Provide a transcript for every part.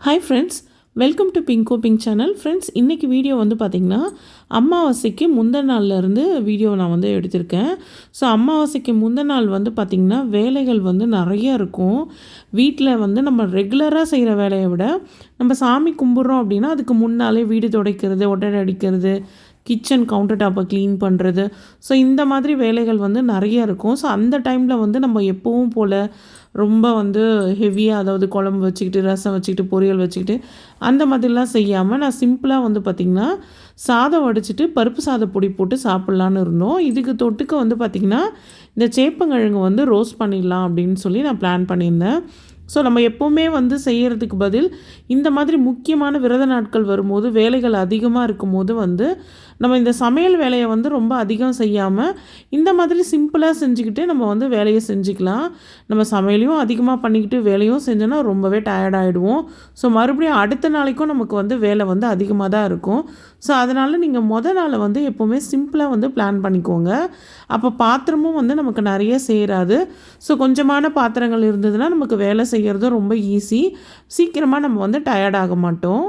Hi friends, welcome to Bingo pink channel. Friends, இன்றைக்கி video வந்து பார்த்திங்கன்னா அமாவாசைக்கு முந்தின நாள்லேருந்து வீடியோ நான் வந்து எடுத்திருக்கேன். ஸோ அமாவாசைக்கு முந்தின நாள் வந்து பார்த்திங்கன்னா வேலைகள் வந்து நிறைய இருக்கும். வீட்டில் வந்து நம்ம ரெகுலராக செய்கிற வேலையை விட நம்ம சாமி கும்பிட்றோம் அப்படின்னா அதுக்கு முன்னாலே வீடு துடைக்கிறது, ஒட்டடை அடிக்கிறது, கிச்சன் கவுண்டர் டாப்பை க்ளீன் பண்ணுறது, ஸோ இந்த மாதிரி வேலைகள் வந்து நிறைய இருக்கும். ஸோ அந்த டைமில் வந்து நம்ம எப்பவும் போல் ரொம்ப வந்து ஹெவியாக, அதாவது குழம்பு வச்சுக்கிட்டு, ரசம் வச்சுக்கிட்டு, பொரியல் வச்சுக்கிட்டு அந்த மாதிரிலாம் செய்யாமல் நான் சிம்பிளாக வந்து பார்த்திங்கன்னா சாதம் வடிச்சிட்டு பருப்பு சாத பொடி போட்டு சாப்பிட்லான்னு இருந்தோம். இதுக்கு தொட்டுக்க வந்து பார்த்திங்கன்னா இந்த சேப்பங்கிழங்கு வந்து ரோஸ்ட் பண்ணிடலாம் அப்படின்னு சொல்லி நான் பிளான் பண்ணியிருந்தேன். ஸோ நம்ம எப்போவுமே வந்து செய்கிறதுக்கு பதில் இந்த மாதிரி முக்கியமான விரத நாட்கள் வரும்போது, வேலைகள் அதிகமாக இருக்கும்போது வந்து நம்ம இந்த சமையல் வேலையை வந்து ரொம்ப அதிகம் செய்யாமல் இந்த மாதிரி சிம்பிளாக செஞ்சுக்கிட்டு நம்ம வந்து வேலையை செஞ்சுக்கலாம். நம்ம சமையலையும் அதிகமாக பண்ணிக்கிட்டு வேலையும் செஞ்சோன்னா ரொம்பவே டயர்டாகிடுவோம். ஸோ மறுபடியும் அடுத்த நாளைக்கும் நமக்கு வந்து வேலை வந்து அதிகமாக தான் இருக்கும். ஸோ அதனால் நீங்கள் நாளை வந்து எப்போவுமே சிம்பிளாக வந்து பிளான் பண்ணிக்கோங்க. அப்போ பாத்திரமும் வந்து நமக்கு நிறைய சேராது. ஸோ கொஞ்சமான பாத்திரங்கள் இருந்ததுன்னா நமக்கு வேலை செய்கிறது ரொம்ப ஈஸி. சீக்கிரமாக நம்ம வந்து டயர்டாக மாட்டோம்.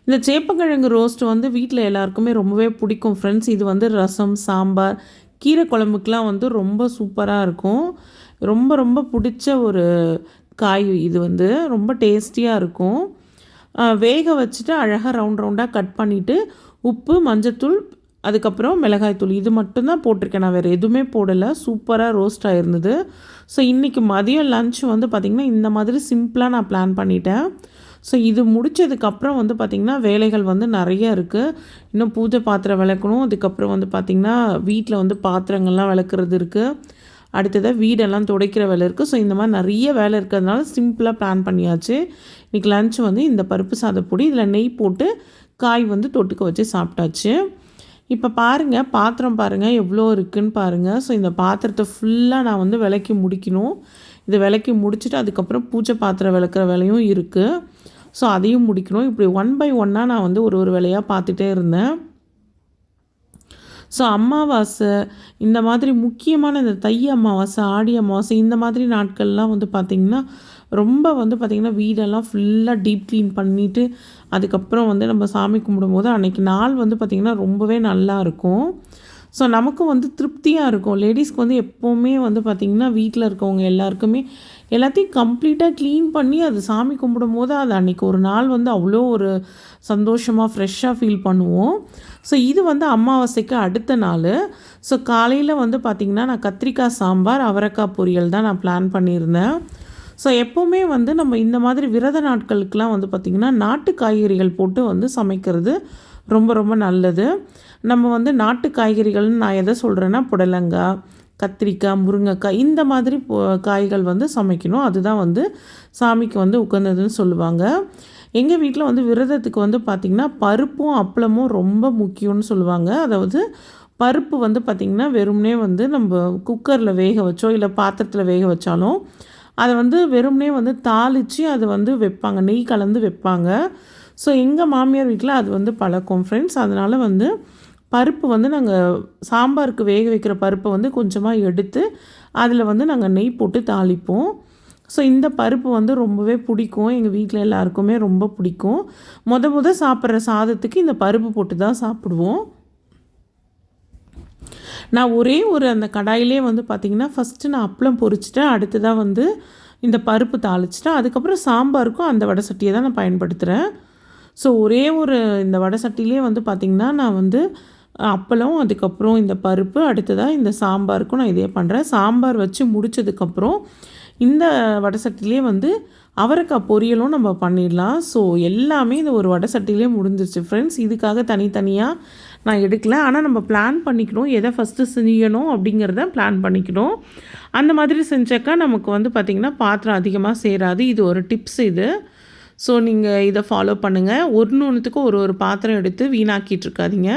இந்த சேப்பங்கிழங்கு ரோஸ்ட் வந்து வீட்டில் எல்லாருக்குமே ரொம்பவே பிடிக்கும் ஃப்ரெண்ட்ஸ். இது வந்து ரசம், சாம்பார், கீரை குழம்புக்கெலாம் வந்து ரொம்ப சூப்பராக இருக்கும். ரொம்ப ரொம்ப பிடிச்ச ஒரு காய். இது வந்து ரொம்ப டேஸ்டியாக இருக்கும். வேக வச்சுட்டு அழகாக ரவுண்டாக கட் பண்ணிவிட்டு உப்பு, மஞ்சத்தூள், அதுக்கப்புறம் மிளகாய்த்தூள் இது மட்டும்தான் போட்டிருக்கேன். நான் வேறு எதுவுமே போடலை. சூப்பராக ரோஸ்ட் ஆகிருந்தது. ஸோ இன்றைக்கி மதியம் லன்ச் வந்து பார்த்திங்கன்னா இந்த மாதிரி சிம்பிளாக நான் பிளான் பண்ணிட்டேன். ஸோ இது முடித்ததுக்கப்புறம் வந்து பார்த்திங்கன்னா வேலைகள் வந்து நிறைய இருக்குது. இன்னும் பூஜை பாத்திரம் விளக்கணும். அதுக்கப்புறம் வந்து பார்த்திங்கன்னா வீட்டில் வந்து பாத்திரங்கள்லாம் விளக்குறது இருக்குது. அடுத்ததாக வீடெல்லாம் துடைக்கிற வேலை இருக்குது. ஸோ இந்த மாதிரி நிறைய வேலை இருக்கிறதுனால சிம்பிளாக பிளான் பண்ணியாச்சு. இன்றைக்கி லன்ச் வந்து இந்த பருப்பு சாதப்பொடி, இதில் நெய் போட்டு காய் வந்து தொட்டுக்க வச்சு சாப்பிட்டாச்சு. இப்போ பாருங்கள், பாத்திரம் பாருங்கள் எவ்வளோ இருக்குதுன்னு பாருங்கள். ஸோ இந்த பாத்திரத்தை ஃபுல்லாக நான் வந்து விளக்கி முடிக்கணும். இதை விளக்கி முடிச்சுட்டு அதுக்கப்புறம் பூஜை பாத்திரம் விளக்குற வேலையும் இருக்குது. ஸோ அதையும் முடிக்கணும். இப்படி ஒன் பை ஒன்னாக நான் வந்து ஒரு வேலையாக பார்த்துட்டே இருந்தேன். ஸோ அமாவாசை இந்த மாதிரி முக்கியமான இந்த தை அமாவாசை, ஆடி அமாவாசை இந்த மாதிரி நாட்கள்லாம் வந்து பார்த்திங்கன்னா ரொம்ப வந்து பார்த்திங்கன்னா வீடெல்லாம் ஃபுல்லாக டீப் க்ளீன் பண்ணிவிட்டு அதுக்கப்புறம் வந்து நம்ம சாமி கும்பிடும்போது அன்றைக்கி நாள் வந்து பார்த்திங்கன்னா ரொம்பவே நல்லாயிருக்கும். ஸோ நமக்கும் வந்து திருப்தியாக இருக்கும். லேடிஸ்க்கு வந்து எப்போவுமே வந்து பார்த்திங்கன்னா வீட்டில் இருக்கவங்க எல்லாருக்குமே எல்லாத்தையும் கம்ப்ளீட்டாக க்ளீன் பண்ணி அது சாமி கும்பிடும்போது அது அன்றைக்கி ஒரு நாள் வந்து அவ்வளோ ஒரு சந்தோஷமாக ஃப்ரெஷ்ஷாக ஃபீல் பண்ணுவோம். ஸோ இது வந்து அமாவாசைக்கு அடுத்த நாள். ஸோ காலையில் வந்து பார்த்திங்கன்னா நான் கத்திரிக்காய் சாம்பார், அவரைக்காய் பொரியல் தான் நான் பிளான் பண்ணியிருந்தேன். ஸோ எப்போவுமே வந்து நம்ம இந்த மாதிரி விரத நாட்களுக்கெலாம் வந்து பார்த்திங்கன்னா நாட்டு காய்கறிகள் போட்டு வந்து சமைக்கிறது ரொம்ப ரொம்ப நல்லது. நம்ம வந்து நாட்டு காய்கறிகள்னு நான் எதை சொல்கிறேன்னா புடலங்காய், கத்திரிக்காய், முருங்கைக்காய் இந்த மாதிரி காய்கள் வந்து சமைக்கணும். அதுதான் வந்து சாமிக்கு வந்து உகந்ததுன்னு சொல்லுவாங்க. எங்கள் வீட்டில் வந்து விரதத்துக்கு வந்து பார்த்திங்கன்னா பருப்பும் அப்பளமும் ரொம்ப முக்கியம்னு சொல்லுவாங்க. அதாவது பருப்பு வந்து பார்த்திங்கன்னா வெறுமனே வந்து நம்ம குக்கரில் வேக வச்சோ இல்லை பாத்திரத்தில் வேக வச்சாலும் அதை வந்து வெறுமனே வந்து தாளித்து அதை வந்து வைப்பாங்க, நெய் கலந்து வைப்பாங்க. ஸோ எங்கள் மாமியார் வீட்டில் அது வந்து பழக்கம் ஃப்ரெண்ட்ஸ். அதனால் வந்து பருப்பு வந்து நாங்கள் சாம்பாருக்கு வேக வைக்கிற பருப்பை வந்து கொஞ்சமாக எடுத்து அதில் வந்து நாங்கள் நெய் போட்டு தாளிப்போம். ஸோ இந்த பருப்பு வந்து ரொம்பவே பிடிக்கும். எங்கள் வீட்டில் எல்லாருக்குமே ரொம்ப பிடிக்கும். சாப்பிட்ற சாதத்துக்கு இந்த பருப்பு போட்டு தான் சாப்பிடுவோம். நான் ஒரே அந்த கடாயிலே வந்து பார்த்திங்கன்னா ஃபஸ்ட்டு நான் அப்பளம் பொரிச்சிட்டேன். அடுத்ததாக வந்து இந்த பருப்பு தாளிச்சிட்டேன். அதுக்கப்புறம் சாம்பாருக்கும் அந்த வடை சட்டியை தான் நான் பயன்படுத்துகிறேன். ஸோ ஒரே இந்த வடை சட்டிலே வந்து பார்த்திங்கன்னா நான் வந்து அப்பளம், அதுக்கப்புறம் இந்த பருப்பு, அடுத்ததாக இந்த சாம்பாருக்கும் நான் இதே பண்ணுறேன். சாம்பார் வச்சு முடித்ததுக்கப்புறம் இந்த வடை சட்டிலே வந்து அவரைக்காய் பொரியலும் நம்ம பண்ணிடலாம். ஸோ எல்லாமே இந்த ஒரு வடை சட்டிலே முடிஞ்சிருச்சு ஃப்ரெண்ட்ஸ். இதுக்காக தனித்தனியாக நான் எடுக்கல. ஆனால் நம்ம பிளான் பண்ணிக்கணும், எதை ஃபஸ்ட்டு செய்யணும் அப்படிங்கிறத பிளான் பண்ணிக்கணும். அந்த மாதிரி செஞ்சாக்கா நமக்கு வந்து பார்த்திங்கன்னா பாத்திரம் அதிகமாக சேராது. இது ஒரு டிப்ஸ் இது. ஸோ நீங்கள் இதை ஃபாலோ பண்ணுங்கள். ஒன்றுத்துக்கும் ஒரு பாத்திரம் எடுத்து வீணாக்கிட்டு இருக்காதீங்க.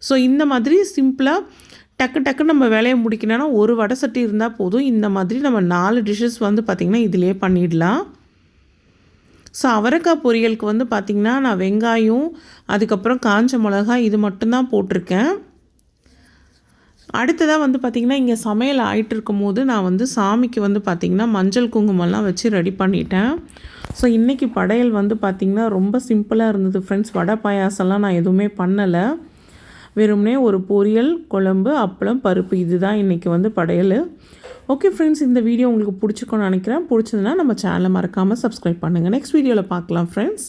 ஸோ இந்த மாதிரி சிம்பிளாக டக்கு நம்ம வேலையை முடிக்கணும்னா ஒரு வடை சட்டி இருந்தால் போதும். இந்த மாதிரி நம்ம 4 டிஷ்ஷஸ் வந்து பார்த்திங்கன்னா இதிலே பண்ணிடலாம். ஸோ அவரைக்காய் பொரியலுக்கு வந்து பார்த்திங்கன்னா நான் வெங்காயம், அதுக்கப்புறம் காஞ்ச மிளகாய் இது மட்டும்தான் போட்டிருக்கேன். அடுத்ததாக வந்து பார்த்திங்கன்னா இங்கே சமையல் ஆகிட்டு இருக்கும் போது நான் வந்து சாமிக்கு வந்து பார்த்திங்கன்னா மஞ்சள் குங்குமம்லாம் வச்சு ரெடி பண்ணிட்டேன். ஸோ இன்றைக்கி படையல் வந்து பார்த்திங்கன்னா ரொம்ப சிம்பிளாக இருந்தது ஃப்ரெண்ட்ஸ். வடை பாயாசம்லாம் நான் எதுவுமே பண்ணலை. வெறுமனே ஒரு பொரியல், குழம்பு, அப்பளம், பருப்பு இதுதான் இன்றைக்கி வந்து படையல். ஓகே ஃப்ரெண்ட்ஸ், இந்த வீடியோ உங்களுக்கு பிடிச்சிக்கோன்னு நினைக்கிறேன். பிடிச்சதுன்னா நம்ம சேனலை மறக்காமல் சப்ஸ்கிரைப் பண்ணுங்கள். நெக்ஸ்ட் வீடியோவில் பார்க்கலாம் ஃப்ரெண்ட்ஸ்.